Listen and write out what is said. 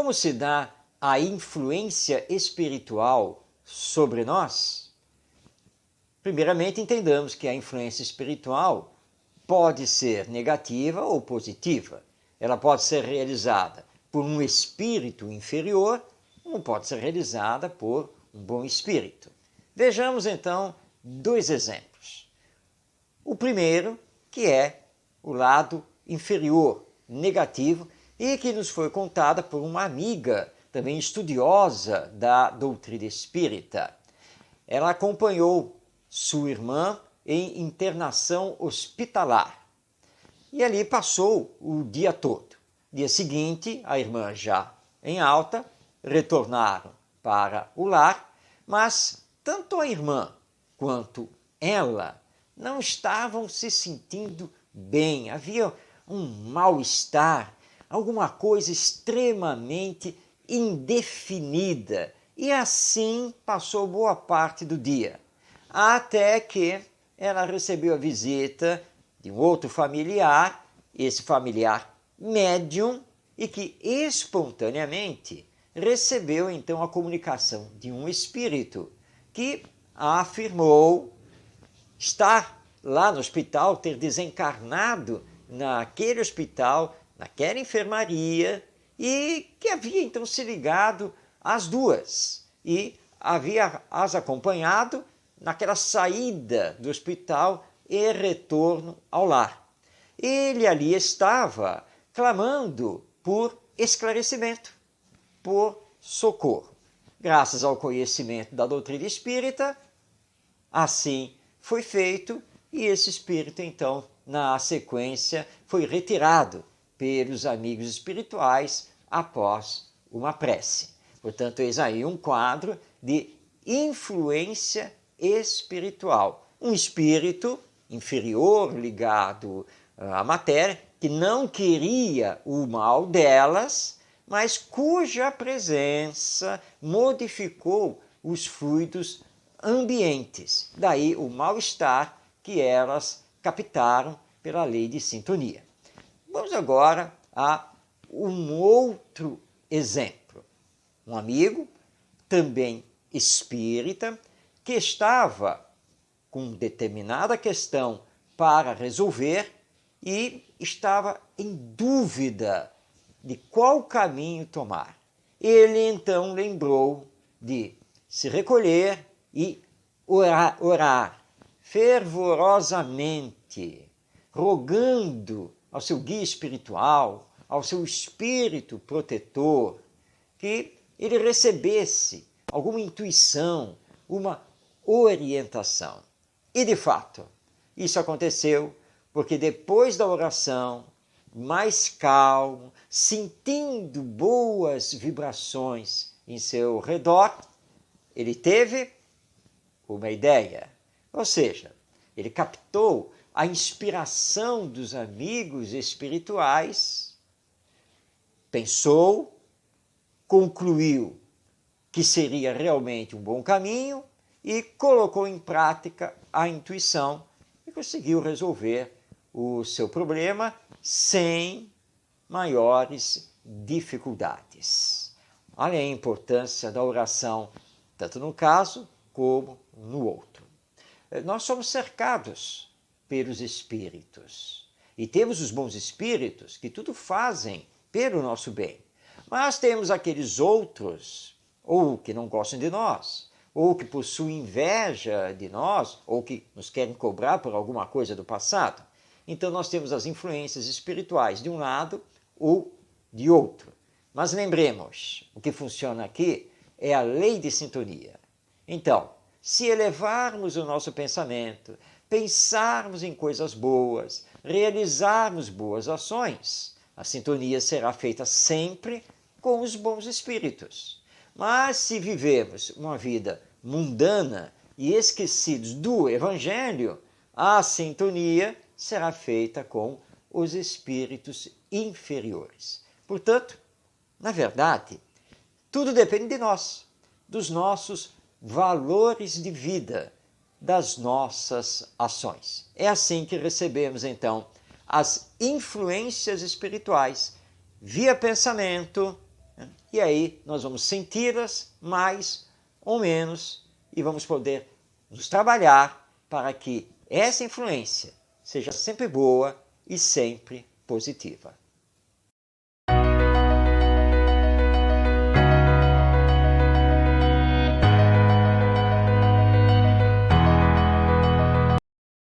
como se dá a influência espiritual sobre nós? Primeiramente, entendamos que a influência espiritual pode ser negativa ou positiva. Ela pode ser realizada por um espírito inferior, ou pode ser realizada por um bom espírito. Vejamos então dois exemplos. O primeiro, que é o lado inferior, negativo, e que nos foi contada por uma amiga, também estudiosa da doutrina espírita. Ela acompanhou sua irmã em internação hospitalar e ali passou o dia todo. Dia seguinte, a irmã já em alta, retornaram para o lar, mas tanto a irmã quanto ela não estavam se sentindo bem. Havia um mal-estar, alguma coisa extremamente indefinida. E assim passou boa parte do dia, até que ela recebeu a visita de um outro familiar, esse familiar médium, e que espontaneamente recebeu então a comunicação de um espírito que afirmou estar lá no hospital, ter desencarnado naquele hospital, naquela enfermaria, e que havia então se ligado às duas e havia as acompanhado naquela saída do hospital e retorno ao lar. Ele ali estava clamando por esclarecimento, por socorro. Graças ao conhecimento da doutrina espírita, assim foi feito e esse espírito, então, na sequência, foi retirado pelos amigos espirituais após uma prece. Portanto, eis aí um quadro de influência espiritual. Um espírito inferior ligado à matéria, que não queria o mal delas, mas cuja presença modificou os fluidos ambientes. Daí o mal-estar que elas captaram pela lei de sintonia. Vamos agora a um outro exemplo. Um amigo, também espírita, que estava com determinada questão para resolver e estava em dúvida de qual caminho tomar. Ele então lembrou de se recolher e orar fervorosamente, rogando ao seu guia espiritual, ao seu espírito protetor, que ele recebesse alguma intuição, uma orientação. E de fato, isso aconteceu porque depois da oração, mais calmo, sentindo boas vibrações em seu redor, ele teve uma ideia. Ou seja, ele captou a inspiração dos amigos espirituais, pensou, concluiu que seria realmente um bom caminho e colocou em prática a intuição e conseguiu resolver o seu problema sem maiores dificuldades. Olha a importância da oração, tanto no caso como no outro. Nós somos cercados pelos espíritos e temos os bons espíritos que tudo fazem pelo nosso bem. Mas temos aqueles outros, ou que não gostam de nós, ou que possuem inveja de nós, ou que nos querem cobrar por alguma coisa do passado. Então nós temos as influências espirituais de um lado ou de outro. Mas lembremos, o que funciona aqui é a lei de sintonia. Então, se elevarmos o nosso pensamento, pensarmos em coisas boas, realizarmos boas ações, a sintonia será feita sempre com os bons espíritos. Mas se vivemos uma vida mundana e esquecidos do Evangelho, a sintonia será feita com os espíritos inferiores. Portanto, na verdade, tudo depende de nós, dos nossos valores de vida, das nossas ações. É assim que recebemos, então, as influências espirituais via pensamento, né? E aí nós vamos senti-las mais ou menos e vamos poder nos trabalhar para que essa influência seja sempre boa e sempre positiva.